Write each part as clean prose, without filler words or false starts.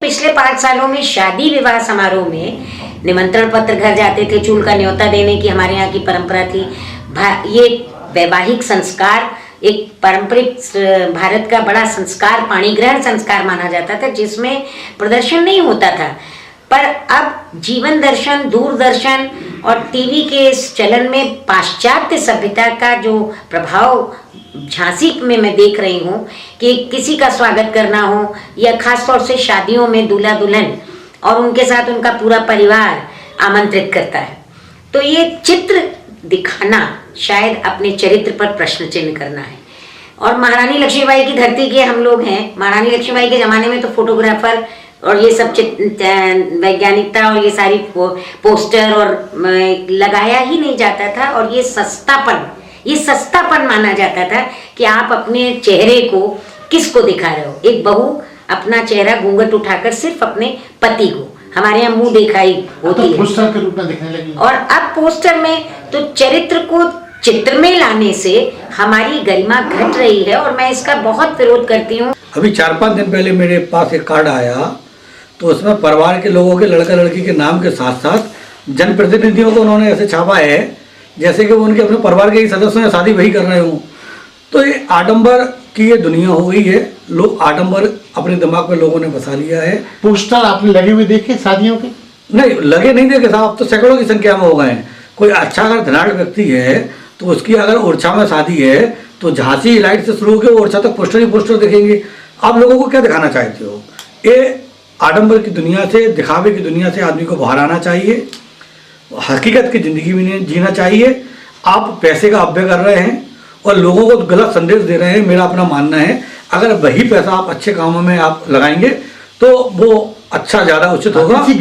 पिछले 5 सालों में शादी विवाह समारोह में निमंत्रण पत्र घर जाते थे, चूल का न्योता देने की हमारे यहाँ की परंपरा थी। ये वैवाहिक संस्कार एक पारंपरिक भारत का बड़ा संस्कार, पाणी ग्रहण संस्कार माना जाता था, जिसमें प्रदर्शन नहीं होता था। पर अब जीवन दर्शन, दूरदर्शन और टीवी के इस चलन में पाश्चात्य सभ्यता का जो प्रभाव झांसी में मैं देख रही हूँ कि किसी का स्वागत करना हो या खास तौर से शादियों में दूल्हा दुल्हन और उनके साथ उनका पूरा परिवार आमंत्रित करता है, तो ये चित्र दिखाना शायद अपने चरित्र पर प्रश्न चिन्ह करना है। और महारानी लक्ष्मीबाई की धरती के हम लोग हैं। महारानी लक्ष्मीबाई के ज़माने में तो फोटोग्राफर और ये सब वैज्ञानिकता और ये सारी पोस्टर और लगाया ही नहीं जाता था, और ये सस्तापन माना जाता था कि आप अपने चेहरे को किसको दिखा रहे हो। एक बहू अपना चेहरा घूंघट उठाकर सिर्फ अपने पति को, हमारे यहाँ मुंह दिखाई होती है, पोस्टर के रूप में दिखने लगी। और अब पोस्टर में तो चरित्र को चित्र में लाने से हमारी गरिमा घट रही है, और मैं इसका बहुत विरोध करती हूँ। अभी 4-5 दिन पहले मेरे पास एक कार्ड आया, तो उसमें परिवार के लोगों के, लड़का लड़की के नाम के साथ साथ जनप्रतिनिधियों को उन्होंने ऐसे छापा है जैसे कि वो उनके अपने परिवार के ही सदस्यों ने शादी वही कर रहे हों। तो ये आडंबर की ये दुनिया हो गई है। लोग आडंबर अपने दिमाग में लोगों ने बसा लिया है। पोस्टर आपने लगे हुए देखे शादियों के? नहीं, लगे नहीं देखे साहब, तो सैकड़ों की संख्या में हो गए हैं। कोई अच्छा अगर धनाढ़ व्यक्ति है तो उसकी अगर ओरछा में शादी है तो झांसी लाइट से शुरू होकर ओरछा तक पोस्टर ही पोस्टर दिखेंगे। आप लोगों को क्या दिखाना चाहते हो? ये आडंबर की दुनिया से, दिखावे की दुनिया से आदमी को बाहर आना चाहिए, हकीकत की ज़िंदगी में जीना चाहिए। आप पैसे का अव्यय कर रहे हैं और लोगों को गलत संदेश दे रहे हैं। मेरा अपना मानना है, अगर वही पैसा आप अच्छे कामों में आप लगाएंगे तो वो अच्छा ज़्यादा उचित होगा। किसी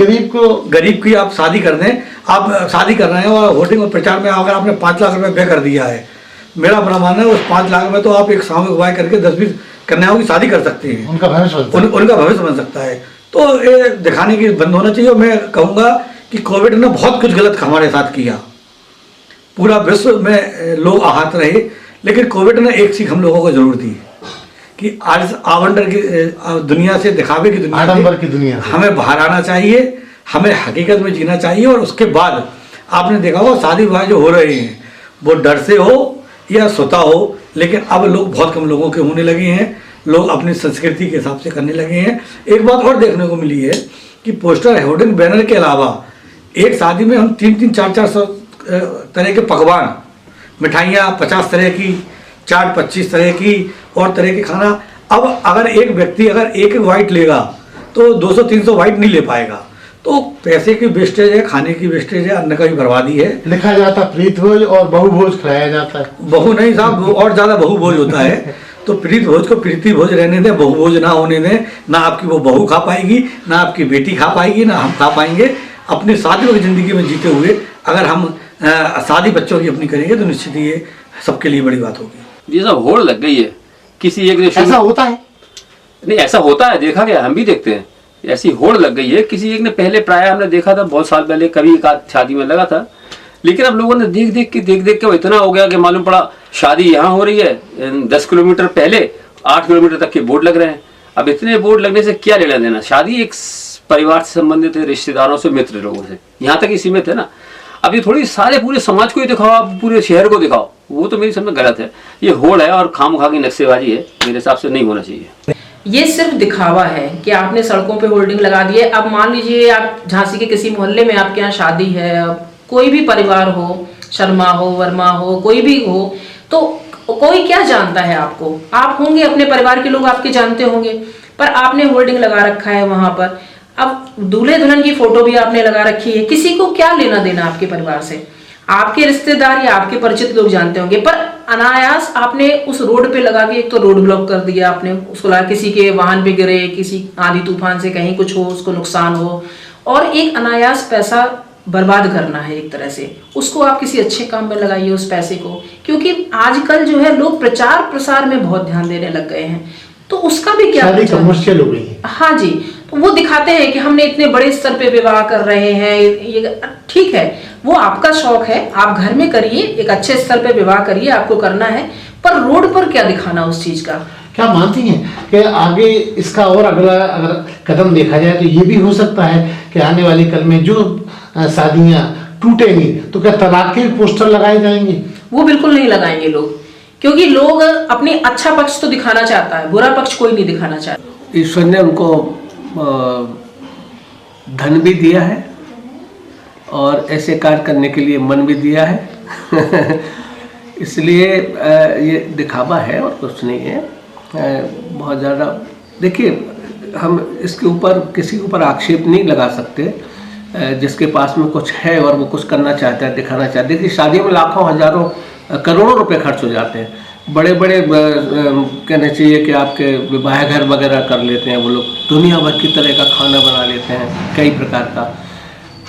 गरीब की आप शादी कर दें, आप शादी कर रहे हैं और होर्डिंग और प्रचार में अगर आपने 5 लाख रुपये व्यय कर दिया है, मेरा अपना मानना है उस 5 लाख में तो आप एक सामूहिक उपाय करके 10-20 कन्याओं की शादी कर सकते हैं। उनका भविष्य बन सकता है। तो ये दिखाने की बंद होना चाहिए। और मैं कहूँगा कि कोविड ने बहुत कुछ गलत हमारे साथ किया, पूरा विश्व में लोग आहत रहे, लेकिन कोविड ने एक सीख हम लोगों को जरूर दी कि आज आवंडर की दुनिया से, दिखावे की दुनिया, आडंबर की दुनिया से हमें बाहर आना चाहिए, हमें हकीकत में जीना चाहिए। और उसके बाद आपने देखा होगा शादी विवाह जो हो रहे हैं वो डर से हो या स्वतः हो, लेकिन अब लोग बहुत कम लोगों के होने लगे हैं। लोग अपनी संस्कृति के हिसाब से करने लगे हैं। एक बात और देखने को मिली है कि पोस्टर, होर्डिंग, बैनर के अलावा एक शादी में हम 300, 400 तरह के पकवान, मिठाइयाँ 50 तरह की, चाट 25 तरह की और तरह के खाना। अब अगर एक व्यक्ति अगर एक वाइट लेगा तो 200-300 वाइट नहीं ले पाएगा। तो पैसे की वेस्टेज है, खाने की वेस्टेज है, अन्न का भी बर्बादी है। लिखा जाता प्रीत भोज और बहु भोज खिलाया जाता है। बहु नहीं साहब, और ज़्यादा बहु भोज होता है। तो प्रीत भोज को प्रीति भोज रहने दें, बहु भोज ना होने दें। ना आपकी वो बहू खा पाएगी, ना आपकी बेटी खा पाएगी, ना हम खा पाएंगे। अपनी शादी की ज़िंदगी में जीते हुए अगर हम शादी बच्चों की अपनी करेंगे तो निश्चित ही ये सबके लिए बड़ी बात होगी। ये सब होड़ लग गई है किसी एक ने। ऐसा होता है? नहीं, ऐसा होता है, देखा गया, हम भी देखते हैं। ऐसी होड़ लग गई है किसी एक ने। पहले प्राय हमने देखा था बहुत साल पहले, कभी एक आध शादी में लगा था, लेकिन अब लोगों ने देख देख के वो इतना हो गया कि मालूम पड़ा शादी यहाँ हो रही है, 10 किलोमीटर पहले 8 किलोमीटर तक के बोर्ड लग रहे हैं। अब इतने बोर्ड लगने से क्या लेना देना? शादी एक परिवार से संबंधित है, रिश्तेदारों से, मित्र लोगों से, यहाँ तक ही सीमित है ना। अब ये थोड़ी सारे पूरे समाज को ही दिखाओ, आप पूरे शहर को दिखाओ, वो तो मेरी समझ में गलत है। ये होड़ है और खामखा की नक्शेबाजी है, मेरे हिसाब से नहीं होना चाहिए। ये सिर्फ दिखावा है कि आपने सड़कों पे होर्डिंग लगा दी है। अब मान लीजिए आप झांसी के किसी मोहल्ले में आपके यहाँ शादी है, अब कोई भी परिवार हो, शर्मा हो, वर्मा हो, कोई भी हो, तो कोई क्या जानता है आपको? आप होंगे, अपने परिवार के लोग आपके जानते होंगे, पर आपने होर्डिंग लगा रखा है वहां पर। अब दूल्हे दुल्हन की फोटो भी आपने लगा रखी है। किसी को क्या लेना देना आपके परिवार से? आपके रिश्तेदार या आपके परिचित लोग जानते होंगे, पर अनायास आपने उस रोड पे लगा के एक तो रोड ब्लॉक कर दिया आपने, उसको लगा, किसी के वाहन पे गिरे, किसी आंधी तूफान से कहीं कुछ हो, उसको नुकसान हो, और एक अनायास पैसा बर्बाद करना है एक तरह से। उसको आप किसी अच्छे काम में लगाइए उस पैसे को, क्योंकि आजकल जो है लोग प्रचार प्रसार में बहुत ध्यान देने लग गए हैं, तो उसका भी क्या मुश्किल हो गई है। हाँ जी, तो वो दिखाते हैं कि हमने इतने बड़े स्तर पे विवाह कर रहे हैं। ये ठीक है, वो आपका शौक है, आप घर में करिए, एक अच्छे स्तर पे विवाह करिए, आपको करना है, पर रोड पर क्या दिखाना उस चीज का? क्या मानती हैं कि आगे इसका और अगला अगर कदम देखा जाए तो ये भी हो सकता है कि आने वाले कल में जो शादियां टूटेंगी तो क्या तलाक के भी पोस्टर लगाए जाएंगे? वो बिल्कुल नहीं लगाएंगे लोग, क्योंकि लोग अपने अच्छा पक्ष तो दिखाना चाहता है, बुरा पक्ष कोई नहीं दिखाना चाहता। ईश्वर ने उनको धन भी दिया है और ऐसे कार्य करने के लिए मन भी दिया है इसलिए ये दिखावा है और कुछ नहीं है। बहुत ज़्यादा देखिए, हम इसके ऊपर किसी के ऊपर आक्षेप नहीं लगा सकते। जिसके पास में कुछ है और वो कुछ करना चाहता है, दिखाना चाहता है। देखिए, शादियों में लाखों हजारों करोड़ों रुपए खर्च हो जाते हैं। बड़े बड़े कहना चाहिए कि आपके विवाह घर वगैरह कर लेते हैं वो लोग, दुनिया भर की तरह का खाना बना लेते हैं, कई प्रकार का।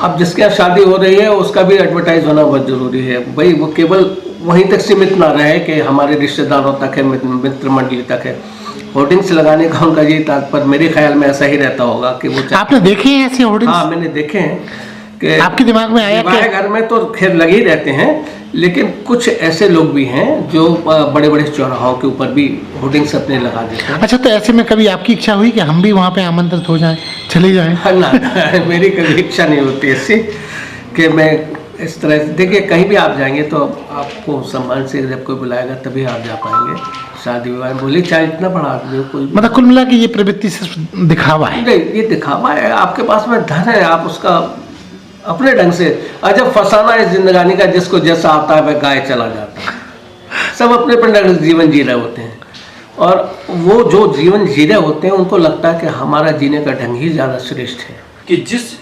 अब जिसके यहाँ शादी हो रही है उसका भी एडवर्टाइज होना बहुत ज़रूरी है भाई। वो केवल वहीं तक सीमित ना रहे कि हमारे रिश्तेदारों तक है, मित्र मंडली तक है। होर्डिंग्स लगाने का उनका यही तात्पर्य मेरे ख्याल में ऐसा ही रहता होगा कि वो आपने देखे हैं ऐसे होर्डिंग्स? हाँ, मैंने देखे हैं कि आपके दिमाग में आया विवाह घर में तो खैर लगे ही रहते हैं, लेकिन कुछ ऐसे लोग भी हैं जो बड़े बड़े चौराहों के ऊपर भी होर्डिंग्स अपने लगा देते हैं। अच्छा, तो ऐसे में कभी आपकी इच्छा हुई कि हम भी वहाँ पे आमंत्रित हो जाएं, चले जाएं? ना, मेरी कभी इच्छा नहीं होती ऐसी कि मैं इस तरह से। देखिए, कहीं भी आप जाएंगे तो आपको सम्मान से जब कोई बुलाएगा तभी आप जा पाएंगे। शादी विवाह बोले चाहे इतना बड़ा आदमी हो, कोई मतलब कुल मिला के ये प्रवृत्ति सिर्फ दिखावा है? नहीं, ये दिखावा है। आपके पास में धन है, आप उसका अपने ढंग से अजब फसाना है जिंदगानी का, जिसको जैसा आता है वह गाय चला जाता है। सब अपने अपने ढंग से जीवन जी रहे होते हैं और वो जो जीवन जी रहे होते हैं उनको लगता है कि हमारा जीने का ढंग ही ज़्यादा श्रेष्ठ है। कि जिस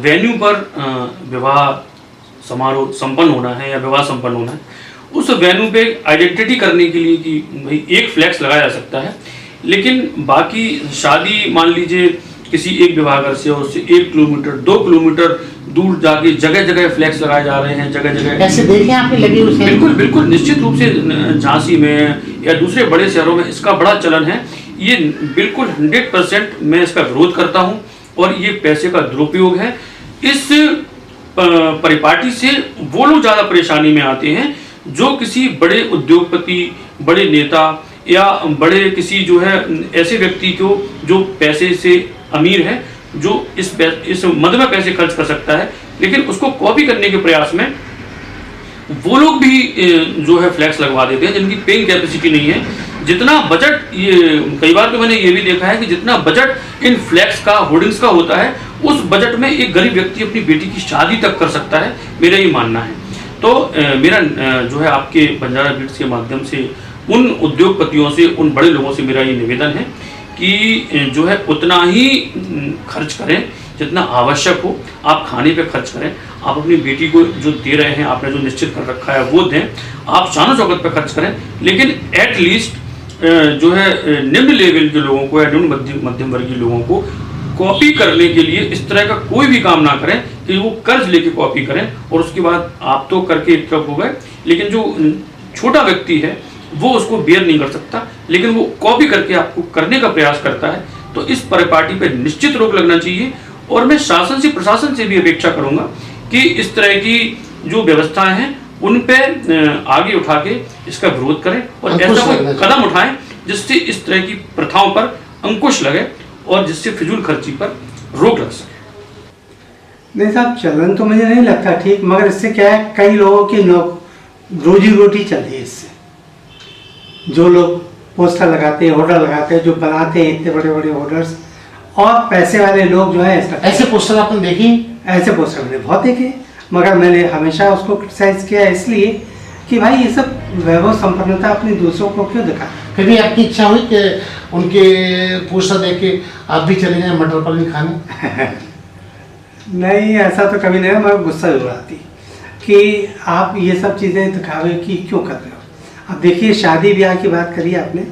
वेन्यू पर विवाह समारोह संपन्न होना है या विवाह संपन्न होना है, उस वेन्यू पे आइडेंटिटी करने के लिए कि भाई एक फ्लैक्स लगाया जा सकता है, लेकिन बाकी शादी मान लीजिए किसी एक विवाहघर से और उससे 1 किलोमीटर 2 किलोमीटर दूर जाके जगह जगह फ्लैक्स लगाए जा रहे हैं, जगह जगह। ऐसे देखे आपने लगे उसे? बिल्कुल बिल्कुल, निश्चित रूप से झांसी में या दूसरे बड़े शहरों में इसका बड़ा चलन है। ये बिल्कुल 100% मैं इसका विरोध करता हूँ और ये पैसे का दुरुपयोग है। इस परिपाटी से वो लोग ज़्यादा परेशानी में आते हैं जो किसी बड़े उद्योगपति, बड़े नेता या बड़े किसी जो है ऐसे व्यक्ति को जो पैसे से अमीर है, जो इस मद में पैसे खर्च कर सकता है, लेकिन उसको कॉपी करने के प्रयास में वो लोग भी जो है फ्लैक्स लगवा देते हैं जिनकी पेइंग कैपेसिटी नहीं है। जितना बजट, ये कई बार तो मैंने ये भी देखा है कि जितना बजट इन फ्लैक्स का, होर्डिंग्स का होता है, उस बजट में एक गरीब व्यक्ति अपनी बेटी की शादी तक कर सकता है, मेरा ये मानना है। तो मेरा जो है आपके बंजारा बिट्स के माध्यम से उन उद्योगपतियों से, उन बड़े लोगों से मेरा ये निवेदन है कि जो है उतना ही खर्च करें जितना आवश्यक हो। आप खाने पे खर्च करें, आप अपनी बेटी को जो दे रहे हैं, आपने जो निश्चित कर रखा है वो दें, आप शानो शौकत पे खर्च करें, लेकिन एट लीस्ट जो है निम्न लेवल के लोगों को या निम्न मध्यम वर्गीय लोगों को कॉपी करने के लिए इस तरह का कोई भी काम ना करें कि वो कर्ज लेके कॉपी करें और उसके बाद आप तो करके एक तरफ हो गए, लेकिन जो छोटा व्यक्ति है वो उसको बेयर नहीं कर सकता, लेकिन वो कॉपी करके आपको करने का प्रयास करता है। तो इस परिपाटी पे निश्चित रोक लगना चाहिए और मैं शासन से, प्रशासन से भी अपेक्षा करूंगा कि इस तरह की जो व्यवस्थाएं हैं उन पे आगे उठा के इसका विरोध करें और ऐसा कोई कदम उठाएं जिससे इस तरह की प्रथाओं पर अंकुश लगे और जिससे फिजूल खर्ची पर रोक लग सके। नहीं साहब, चलन तो मुझे नहीं लगता ठीक, मगर इससे क्या है, कई लोगों की रोजी रोटी चल रही है इससे। जो लोग पोस्टर लगाते हैं, ऑर्डर लगाते हैं, जो बनाते हैं इतने बड़े बड़े ऑर्डर्स, और पैसे वाले लोग जो है इसका। ऐसे पोस्टर आपने देखे? ऐसे पोस्टर मैंने बहुत देखे, मगर मैंने हमेशा उसको क्रिटिसाइज किया इसलिए कि भाई ये सब वैभव संपन्नता अपनी दूसरों को क्यों दिखा। कभी आपकी इच्छा हुई कि उनके पोस्टर देख के आप भी चले जाएं मटर पनीर खाने? नहीं, ऐसा तो कभी नहीं है, मगर गुस्सा जरूर आती कि आप ये सब चीज़ें दिखावे की क्यों कर रहे हो। अब देखिए, शादी ब्याह की बात करी आपने,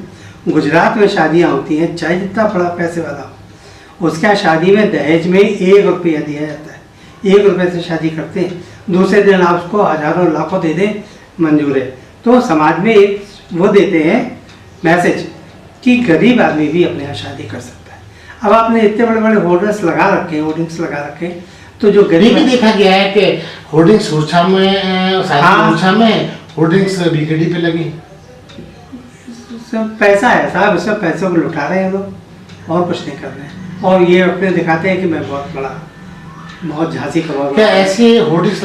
गुजरात में शादियाँ होती हैं, चाहे जितना बड़ा पैसे वाला हो, उसके यहाँ शादी में दहेज में 1 रुपया दिया जाता है। 1 रुपये से शादी करते हैं, दूसरे दिन आप उसको हजारों लाखों दे दें, मंजूर है। तो समाज में एक वो देते हैं मैसेज कि गरीब आदमी भी अपने यहाँ शादी कर सकता है। अब आपने इतने बड़े बड़े होर्डिंग्स लगा रखे हैं, होर्डिंग्स लगा रखे हैं, तो जो गरीब भी देखा गया है कि होर्डिंग्स उर्छा में, शादी उर्छा में होर्डिंग्स बीकेडी पे लगी। सब पैसा है साहब, सब पैसों को लुटा रहे हैं लोग और कुछ नहीं कर रहे हैं। और ये अपने दिखाते हैं कि मैं बहुत बड़ा, बहुत झांसी करवा। क्या ऐसे होर्डिंग्स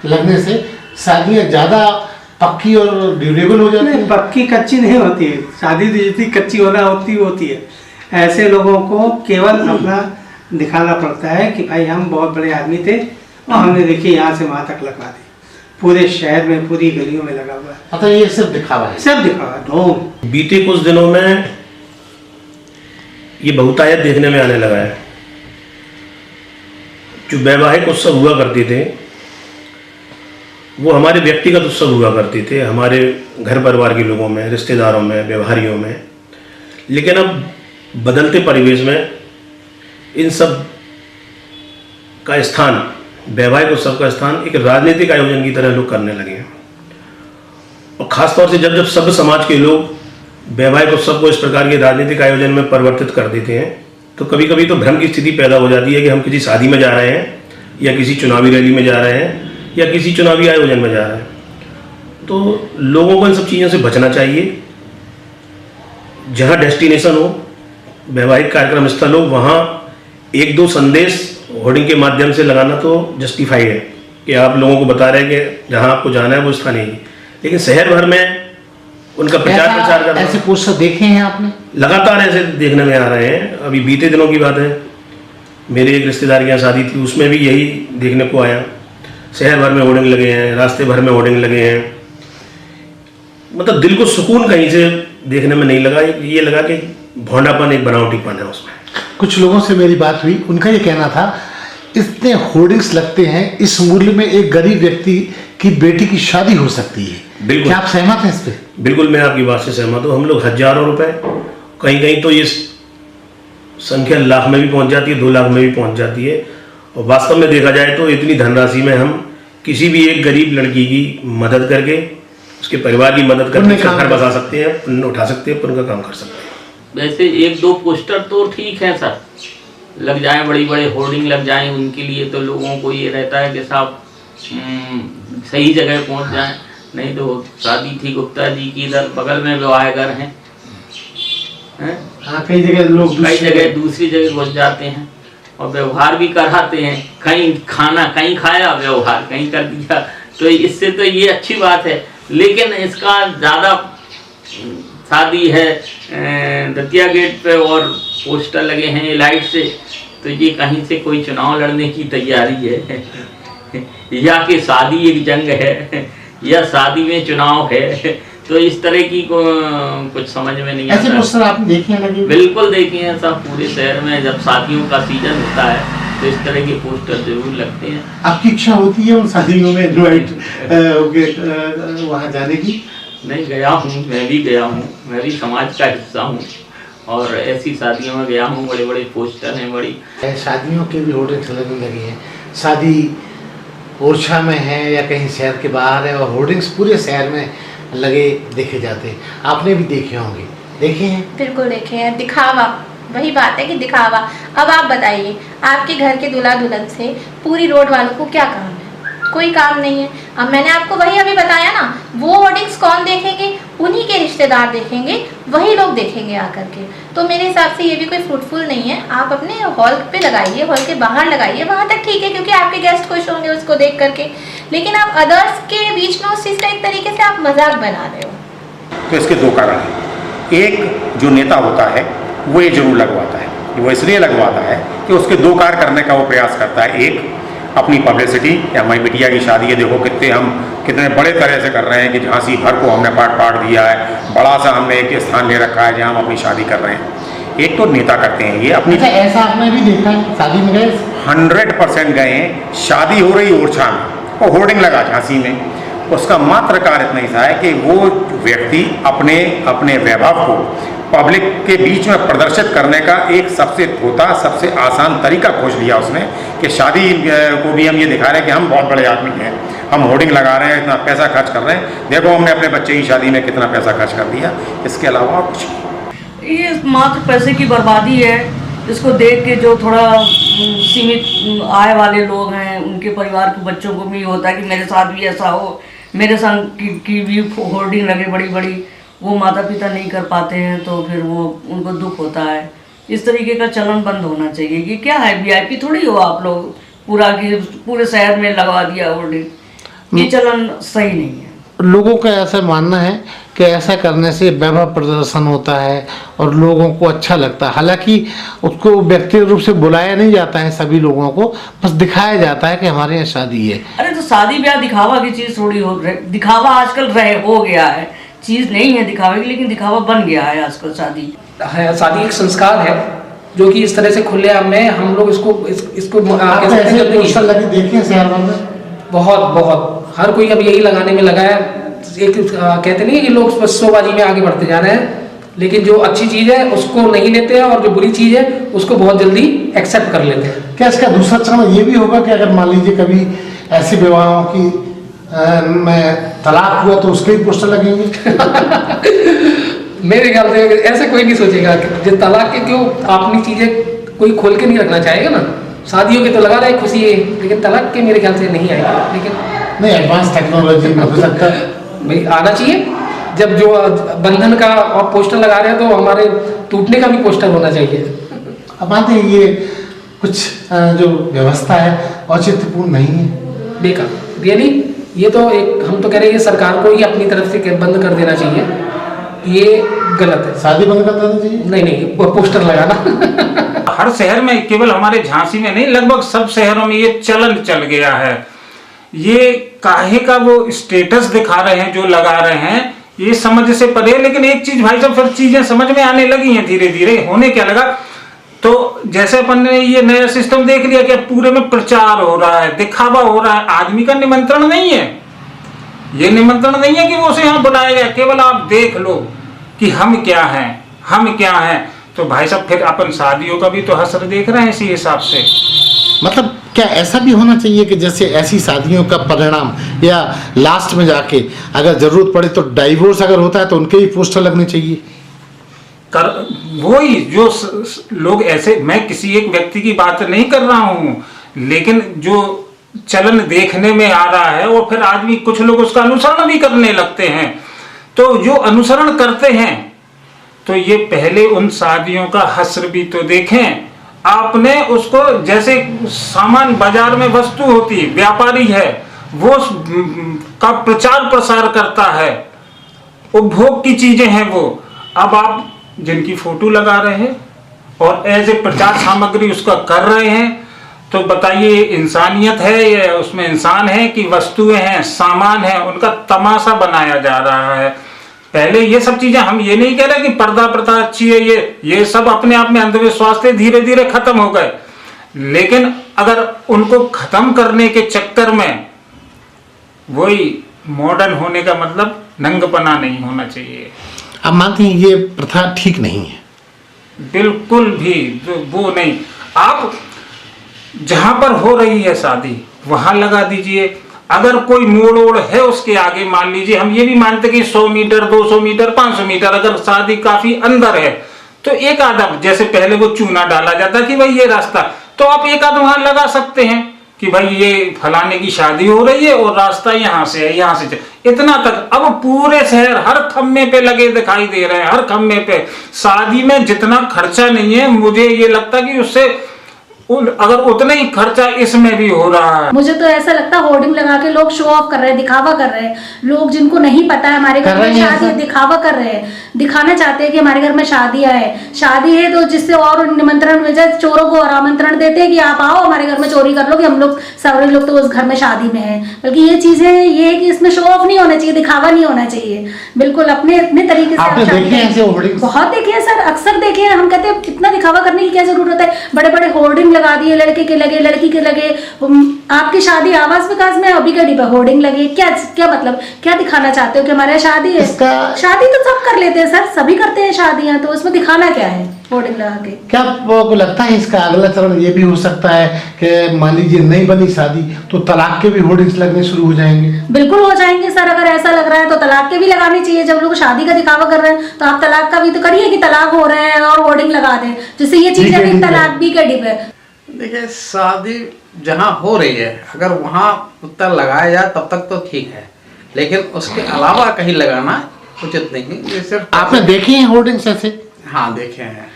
लगने से शादियाँ ज़्यादा पक्की और ड्यूरेबल हो जाती नहीं, है? पक्की कच्ची नहीं होती है शादी, तो जितनी कच्ची होना होती है। ऐसे लोगों को केवल अपना दिखाना पड़ता है कि भाई हम बहुत बड़े आदमी थे और हमने देखिए यहाँ से वहाँ तक लगवा दी, पूरे शहर में पूरी गलियों में लगा हुआ है। मतलब ये सिर्फ दिखावा है? सब दिखावा, ढोंग। बीते कुछ दिनों में ये बहुतायत देखने में आने लगा है। जो वैवाहिक उत्सव हुआ करते थे वो हमारे व्यक्तिगत उत्सव हुआ करते थे, हमारे घर परिवार के लोगों में, रिश्तेदारों में, व्यवहारियों में। लेकिन अब बदलते परिवेश में इन सब का स्थान, वैवाहिक उत्सव का स्थान एक राजनीतिक आयोजन की तरह लोग करने लगे हैं। और ख़ासतौर से जब सब समाज के लोग वैवाहिक उत्सव को इस प्रकार के राजनीतिक आयोजन में परिवर्तित कर देते हैं तो कभी कभी तो भ्रम की स्थिति पैदा हो जाती है कि हम किसी शादी में जा रहे हैं या किसी चुनावी रैली में जा रहे हैं या किसी चुनावी आयोजन में जा रहे हैं। तो लोगों को इन सब चीज़ों से बचना चाहिए। जहाँ डेस्टिनेशन हो, वैवाहिक कार्यक्रम स्थल हो, वहाँ एक दो संदेश होर्डिंग के माध्यम से लगाना तो जस्टिफाइड है कि आप लोगों को बता रहे हैं कि जहाँ आपको जाना है वो स्थान है। लेकिन शहर भर में उनका प्रचार करना, ऐसे पोस्टर देखे हैं आपने? लगातार ऐसे देखने में आ रहे हैं। अभी बीते दिनों की बात है, मेरे एक रिश्तेदार के यहाँ शादी थी, उसमें भी यही देखने को आया। शहर भर में होर्डिंग लगे हैं, रास्ते भर में होर्डिंग लगे हैं। मतलब दिल को सुकून कहीं से देखने में नहीं लगा, ये लगा कि भोंडापन, एक बनावटीपन है उसमें। कुछ लोगों से मेरी बात हुई, उनका ये कहना था इतने होर्डिंग्स लगते हैं, इस मूल्य में एक गरीब व्यक्ति की बेटी की शादी हो सकती है। बिल्कुल। क्या आप सहमत हैं इस पे? बिल्कुल, मैं आपकी बात से सहमत हूँ। हम लोग हजारों रुपए, कहीं कहीं तो ये संख्या लाख में भी पहुंच जाती है, 2 लाख में भी पहुंच जाती है। और वास्तव में देखा जाए तो इतनी धनराशि में हम किसी भी एक गरीब लड़की की मदद करके, उसके परिवार की मदद करके घर बसा सकते हैं, पुण्य उठा सकते हैं, पुण्य का काम कर सकते हैं। वैसे 1-2 पोस्टर तो ठीक है सर, लग जाए, बड़ी बड़े होर्डिंग लग जाएं, उनके लिए तो लोगों को ये रहता है कि साहब सही जगह पहुंच जाएं। नहीं तो शादी थी गुप्ता जी की, इधर बगल में विवाह घर हैं, हाँ, कई जगह लोग दूसरी जगह घुस जाते हैं और व्यवहार भी कराते हैं। कहीं खाना कहीं खाया, व्यवहार कहीं कर दिया। तो इससे तो ये अच्छी बात है। लेकिन इसका ज़्यादा शादी है दतिया गेट पे और पोस्टर लगे हैं लाइट से, तो ये कहीं से कोई चुनाव लड़ने की तैयारी है या कि शादी एक जंग है या शादी में चुनाव है। तो इस तरह की कुछ समझ में नहीं आता। ऐसे पोस्टर आपने देखे हैं लगे? बिल्कुल देखे हैं सब, पूरे शहर में जब शादियों का सीजन होता है तो इस तरह के पोस्टर जरूर लगते हैं। आपकी इच्छा होती है उन शादियों में इनवाइट वहाँ जाने की? नहीं, गया हूँ, मैं भी गया हूँ, मैं भी समाज का हिस्सा हूँ और ऐसी शादियों में गया हूँ। बड़े बड़े पोस्टर हैं, बड़ी शादियों के भी होर्डिंग्स लगने लगे हैं। शादी ओरछा में है या कहीं शहर के बाहर है और होर्डिंग्स पूरे शहर में लगे देखे जाते हैं। आपने भी देखे होंगे, देखे हैं? बिल्कुल देखे हैं। दिखावा, वही बात है कि दिखावा। अब आप बताइए, आपके घर के दूल्हा दुल्हन से पूरी रोड वालों को क्या काम है? कोई काम नहीं है। अब मैंने आपको वही अभी बताया ना, वो होर्डिंग्स कौन देखेंगे? उन्हीं के रिश्तेदार देखेंगे, वही लोग देखेंगे आकर के। तो मेरे हिसाब से ये भी कोई फ्रूटफुल नहीं है। आप अपने हॉल पे लगाइए, हॉल के बाहर लगाइए, वहाँ तक ठीक है क्योंकि आपके गेस्ट खुश होंगे उसको देख करके। लेकिन आप अदर्स के बीच में उस चीज़ का एक तरीके से आप मजाक बना रहे हो। तो इसके 2 कारण हैं। एक, जो नेता होता है वो ये जरूर लगवाता है, वो इसलिए लगवाता है कि उसके 2 कार्य करने का वो प्रयास करता है। एक, अपनी पब्लिसिटी कि हमारी बिटिया की शादी है, देखो कितने बड़े तरह से कर रहे हैं कि झांसी भर को हमने पाट दिया है, बड़ा सा हमने एक स्थान ले रखा है जहाँ हम अपनी शादी कर रहे हैं। एक तो नेता करते हैं ये अपनी। ऐसा आपने भी देखा है? शादी में गए? 100% गए हैं। शादी हो रही ओरछा में और होर्डिंग लगा झांसी में। उसका मात्र कार्य इतना ही था है कि वो व्यक्ति अपने वैभव को पब्लिक के बीच में प्रदर्शित करने का एक सबसे आसान तरीका खोज लिया उसने कि शादी को भी हम ये दिखा रहे हैं कि हम बहुत बड़े आदमी हैं, हम होर्डिंग लगा रहे हैं, इतना पैसा खर्च कर रहे हैं, देखो हमने अपने बच्चे की शादी में कितना पैसा खर्च कर दिया। इसके अलावा कुछ नहीं। ये मात्र पैसे की बर्बादी है। इसको देख के जो थोड़ा सीमित आय वाले लोग हैं, उनके परिवार के बच्चों को भी होता है कि मेरे साथ भी ऐसा हो, मेरे संग की भी होर्डिंग लगे बड़ी बड़ी, वो माता पिता नहीं कर पाते हैं तो फिर वो उनको दुख होता है। इस तरीके का चलन बंद होना चाहिए। ये क्या है, वीआईपी थोड़ी हो आप लोग पूरा की पूरे शहर में लगवा दिया होर्डिंग। ये चलन सही नहीं है। लोगों का ऐसा मानना है कि ऐसा करने से वैभव प्रदर्शन होता है और लोगों को अच्छा लगता है। हालांकि उसको व्यक्तिगत रूप से बुलाया नहीं जाता है सभी लोगों को, बस दिखाया जाता है कि हमारे यहाँ शादी है। अरे तो शादी ब्याह दिखावा की चीज़ थोड़ी हो, दिखावा आजकल हो गया है, चीज़ नहीं है दिखावे की, लेकिन दिखावा बन गया है आजकल शादी। शादी एक संस्कार है जो कि इस तरह से खुलेआम में हम लोग इसको पोस्टर लगे देखे शहर भर में बहुत हर कोई अब यही लगाने में लगा है। एक कहते नहीं कि लोग बस शोबाजी में आगे बढ़ते जा रहे हैं, लेकिन जो अच्छी चीज़ है उसको नहीं लेते हैं और जो बुरी चीज़ है उसको बहुत जल्दी एक्सेप्ट कर लेते हैं। क्या इसका दूसरा चरण ये भी होगा कि अगर मान लीजिए कभी ऐसे विवाहों की में तलाक हुआ तो उसके ही पोस्टर लगेंगे? मेरे ख्याल से ऐसे कोई नहीं सोचेगा कि तलाक के क्यों, अपनी चीज़ें कोई खोल के नहीं रखना चाहेगा ना। शादियों के तो लगा रहे खुशी है, लेकिन तलाक के मेरे ख्याल से नहीं आएगा। लेकिन नहीं, एडवांस टेक्नोलॉजी में हो सकता है भाई आना चाहिए। जब जो बंधन का आप पोस्टर लगा रहे हैं तो हमारे टूटने का भी पोस्टर होना चाहिए। अब मानते हैं ये कुछ जो व्यवस्था है औचित्यपूर्ण नहीं है, बेकार रियली। ये तो एक हम तो कह रहे हैं सरकार को ही अपनी तरफ से बंद कर देना चाहिए, ये गलत है। शादी बंद कर देना चाहिए? नहीं, पोस्टर लगाना। हर शहर में, केवल हमारे झांसी में नहीं, लगभग सब शहरों में ये चलन चल गया है। ये काहे का वो स्टेटस दिखा रहे हैं जो लगा रहे हैं, ये समझ से परे। लेकिन एक चीज भाई साहब, फिर चीजें समझ में आने लगी हैं धीरे धीरे। होने क्या लगा, तो जैसे अपन ने ये नया सिस्टम देख लिया कि पूरे में प्रचार हो रहा है, दिखावा हो रहा है। आदमी का निमंत्रण नहीं है, ये निमंत्रण नहीं है कि वो उसे यहाँ बुलाया गया। केवल आप देख लो कि हम क्या हैं, हम क्या हैं। तो भाई साहब फिर अपन शादियों का भी तो हसर देख रहे हैं इसी हिसाब से। मतलब क्या ऐसा भी होना चाहिए कि जैसे ऐसी शादियों का परिणाम या लास्ट में जाके अगर जरूरत पड़े तो डाइवोर्स अगर होता है तो उनके ही पोस्टर लगने चाहिए? वही जो लोग ऐसे, मैं किसी एक व्यक्ति की बात नहीं कर रहा हूं, लेकिन जो चलन देखने में आ रहा है और फिर आदमी, कुछ लोग उसका अनुसरण भी करने लगते हैं। तो जो अनुसरण करते हैं तो ये पहले उन शादियों का हस्र भी तो देखें। आपने उसको, जैसे सामान बाजार में वस्तु होती, व्यापारी है वो का प्रचार प्रसार करता है, उपभोग की चीजें हैं वो। अब आप जिनकी फोटो लगा रहे हैं और एज ए प्रचार सामग्री उसका कर रहे हैं, तो बताइए इंसानियत है, ये उसमें इंसान है कि वस्तुएं हैं, सामान है, उनका तमाशा बनाया जा रहा है। पहले ये सब चीजें, हम ये नहीं कह रहे कि पर्दा प्रथा अच्छी है, ये सब अपने आप में अंधविश्वास थे, धीरे धीरे खत्म हो गए। लेकिन अगर उनको खत्म करने के चक्कर में वही मॉडर्न होने का मतलब नंगपना नहीं होना चाहिए। अब मानते हैं ये प्रथा ठीक नहीं है? बिल्कुल भी वो नहीं। आप जहां पर हो रही है शादी वहां लगा दीजिए। अगर कोई मोड़ ओड़ है उसके आगे, मान लीजिए हम ये भी मानते कि 100 मीटर 200 मीटर 500 मीटर, अगर शादी काफी अंदर है तो एक आधा, जैसे पहले वो चूना डाला जाता कि भाई ये रास्ता, तो आप एक आध वहां लगा सकते हैं कि भाई ये फलाने की शादी हो रही है और रास्ता यहाँ से है, यहाँ से इतना तक। अब पूरे शहर हर खम्मे पे लगे दिखाई दे रहे हैं, हर खम्मे पे। शादी में जितना खर्चा नहीं है, मुझे ये लगता कि उससे अगर उतना ही खर्चा इसमें भी हो रहा है। मुझे तो ऐसा लगता है होर्डिंग लगा के लोग शो ऑफ कर रहे हैं, दिखावा कर रहे हैं। लोग जिनको नहीं पता है हमारे घर में शादी है, दिखावा कर रहे हैं, दिखाना चाहते हैं कि हमारे घर में शादी है तो जिससे और निमंत्रण मिल जाए, चोरों को और आमंत्रण देते हैं कि आप आओ हमारे घर में चोरी कर लो, कि हम लोग सारे लोग तो उस घर में शादी में है। बल्कि ये चीजें ये है कि इसमें शो ऑफ नहीं होना चाहिए, दिखावा नहीं होना चाहिए। बिल्कुल अपने तरीके से बहुत देखे हैं सर, अक्सर देखे हैं। हम कहते हैं इतना दिखावा करने की क्या जरूरत है, बड़े बड़े होर्डिंग लगा दिए, लड़के के लगे, लड़की के लगे। आपकी शादी आवास विकास में अभी कड़ी पर होर्डिंग लगे, क्या मतलब, क्या दिखाना चाहते हो कि हमारे यहाँ शादी है? शादी तो सब कर लेते हैं सर, सभी करते हैं शादियां, तो इसमें दिखाना क्या है होर्डिंग लगा के? क्या आपको लगता है इसका अगला चरण ये भी हो सकता है कि मान लीजिए नहीं बनी शादी तो तलाक के भी होर्डिंग्स लगने शुरू हो जाएंगे? बिल्कुल हो जाएंगे सर। अगर ऐसा लग रहा है तो तलाक के भी लगानी चाहिए। जब लोग शादी का दिखावा कर रहे हैं तो आप तलाक का भी तो करिए कि तलाक हो रहे हैं और होर्डिंग लगा दें, जिससे ये चीज है तलाक भी का डिप है। देखिए, शादी जहाँ हो रही है अगर वहाँ उत्तर लगाया जाए तब तक तो ठीक है, लेकिन उसके अलावा कहीं लगाना उचित नहीं है। ये सिर्फ आपने देखे हैं होर्डिंग्स ऐसे? हाँ देखे हैं।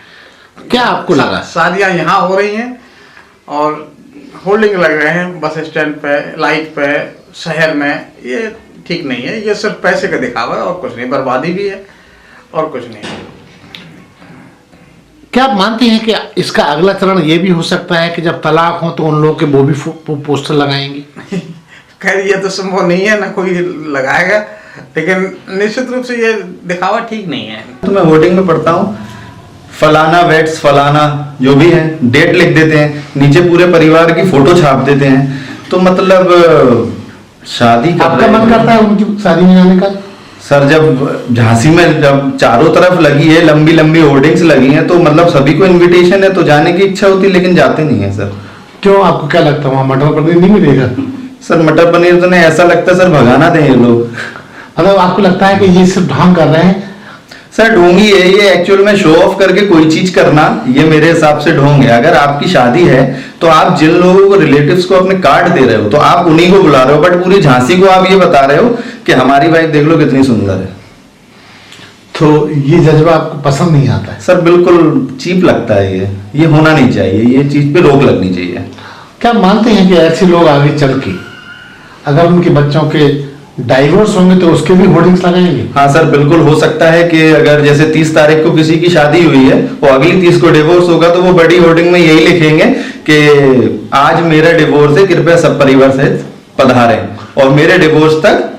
क्या आपको लगा? शादियाँ यहाँ हो रही हैं और होल्डिंग लग रहे हैं बस स्टैंड पे, लाइट पे, शहर में। ये ठीक नहीं है, ये सिर्फ पैसे का दिखावा है और कुछ नहीं, बर्बादी भी है और कुछ नहीं। क्या आप मानते हैं कि इसका अगला चरण ये भी हो सकता है कि जब तलाक हो तो उन लोगों के वो भी पोस्टर लगाएंगे? खैर ये तो संभव नहीं है, ना कोई लगाएगा, लेकिन निश्चित रूप से ये दिखावा ठीक नहीं है। तो मैं होर्डिंग में पढ़ता हूँ फलाना वेट्स फलाना जो भी है, डेट लिख देते हैं, नीचे पूरे परिवार की फोटो छाप देते हैं। तो मतलब शादी आपका मन करता है उनकी शादी में जाने का? सर जब झांसी में जब चारों तरफ लगी है, लंबी लंबी होर्डिंग्स लगी हैं, तो मतलब सभी को इनविटेशन है, तो जाने की इच्छा होती है लेकिन जाते नहीं है सर। क्यों, आपको क्या लगता है वहाँ मटर पनीर नहीं मिलेगा? सर मटर पनीर तो नहीं, ऐसा लगता है सर भगाना दें ये लोग। मतलब आपको लगता है कि ये सिर्फ ढोंग कर रहे हैं? सर ढोंगी है ये, एक्चुअल में शो ऑफ करके कोई चीज करना, ये मेरे हिसाब से ढोंग है। अगर आपकी शादी है तो आप जिन लोगों को, रिलेटिव्स को अपने कार्ड दे रहे हो, तो आप उन्हीं को बुला रहे हो, बट पूरी झांसी को आप ये बता रहे हो कि हमारी वाइफ देख लो कितनी सुंदर है। तो ये जज्बा आपको पसंद नहीं आता है? सर बिल्कुल चीप लगता है ये होना नहीं चाहिए, ये चीज पे रोक लगनी चाहिए। क्या मानते हैं कि ऐसे लोग आगे चल के अगर उनके बच्चों के डाइवोर्स होंगे तो उसके भी होर्डिंग्स लगाएंगे? हाँ सर बिल्कुल हो सकता है कि अगर जैसे 30 तारीख को किसी की शादी हुई है और अगली 30 को डिवोर्स होगा, तो वो बड़ी होर्डिंग में यही लिखेंगे कि आज मेरा डिवोर्स है, कृपया सब परिवार सहित पधारें और मेरे डिवोर्स तक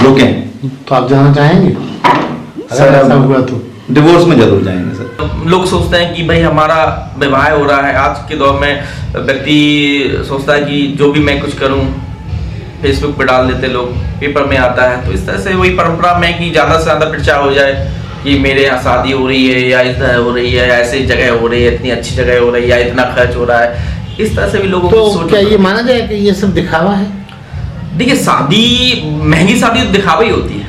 रुकें। तो आप जाना चाहेंगे? सर ऐसा हुआ तो डिवोर्स में जरूर जाएंगे सर। लोग सोचते हैं कि भाई हमारा विवाह हो रहा है, आज के दौर में व्यक्ति सोचता है कि जो भी मैं कुछ करूं फेसबुक पे डाल देते लोग, पेपर में आता है, तो इस तरह से वही परंपरा में कि ज़्यादा से ज़्यादा प्रचार हो जाए कि मेरे यहाँ शादी हो रही है या इधर हो रही है, ऐसी जगह हो रही है, इतनी अच्छी जगह हो रही है, या इतना खर्च हो रहा है, इस तरह से भी लोगों को सोच। क्या ये माना जाए कि ये सब दिखावा है? देखिए शादी, महंगी शादी तो दिखावा ही होती है।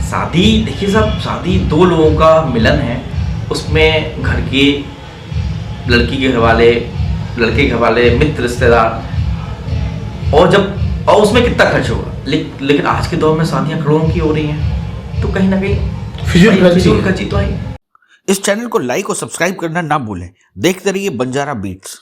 शादी देखिए साहब, शादी दो लोगों का मिलन है, उसमें घर के, लड़की के घर वाले, लड़के के घर वाले, मित्र, रिश्तेदार, और उसमें कितना खर्च होगा। लेकिन आज के दौर में शादियां करोड़ों की हो रही हैं, तो कहीं ना कहीं फिजूल खर्ची तो आई। इस चैनल को लाइक और सब्सक्राइब करना ना भूलें। देखते रहिए बंजारा बीट्स।